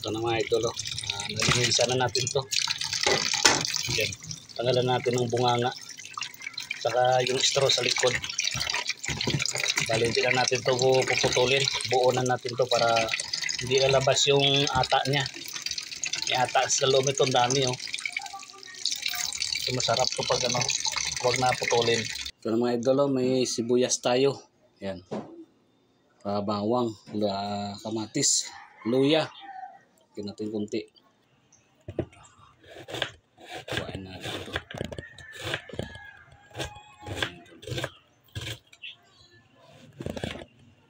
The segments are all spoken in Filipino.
Ito na mga idol. Nalinisan na natin to. Yan. Tanggalan natin ng bunganga. Saka yung straw sa likod. Bali, hindi na natin to puputulin. Buonan natin to para hindi lalabas yung ata niya. Yung ata sa loob ito, dami oh. So, masarap to pag ano, huwag na putulin. Ito na mga idol, may sibuyas tayo. Yan. Bawang, kamatis, luya. Lagyan natin kunti. Kuhain natin ito.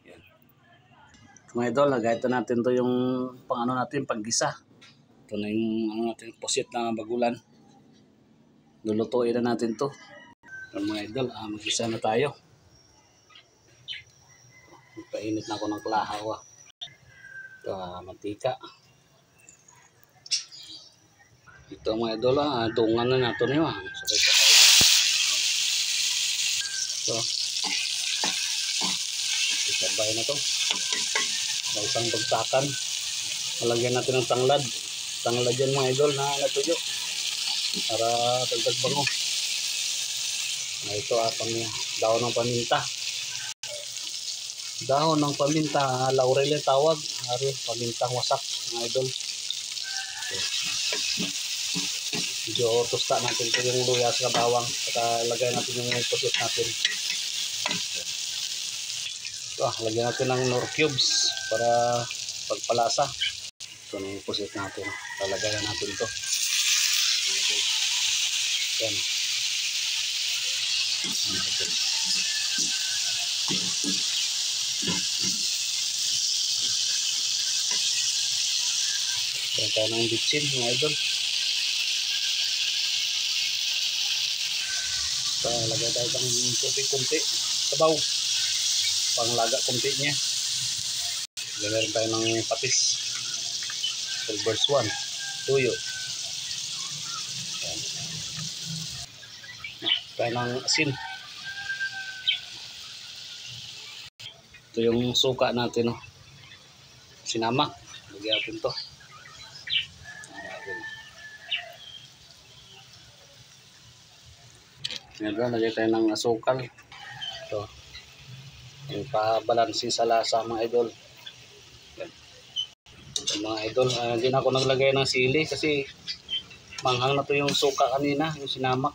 Yan. Mga idol, lagay ito natin to yung pang ano natin, panggisa. Ito na yung ano natin, pusit na bagulan. Lulutuin na natin to. Mga idol, mag-isa na tayo. Painit na ako ng klahaw. Ito, mantika. Ito mga idol, dungan na natin yun. Sabay-sabay. Ito. Sabay na to. May isang bagsakan. Malagyan natin ng tanglad. Tanglad yan mga idol na natuyo. Para dagdag bango. Ito dahon ng paminta. Dahon ng paminta, laurel yung tawag. Ari, pamintang wasak mga idol. Medyo tusta natin ito yung luya sa bawang. Saka lagay natin yung pusit natin. Lagyan natin ng nor cubes para pagpalasa. Ito na yung pusit natin. Lalagyan natin ito. Yan. Yan tayo ng bitsin mga idol. Lagay tayo ng tubig kunti. Sabaw. Panglaga kunti niya. Lagay tayo ng patis. Silver swan. Tuyo. Yan. Tayo ng asin. Ito yung suka natin. Sinamak. Lagyan natin ito. Ngayon, lagay tayo ng asukal. Ito. Yung pabalansin sa lasa mga idol. Yan. Mga idol, hindi na ako naglagay ng sili kasi manghang na to yung suka kanina, yung sinamak.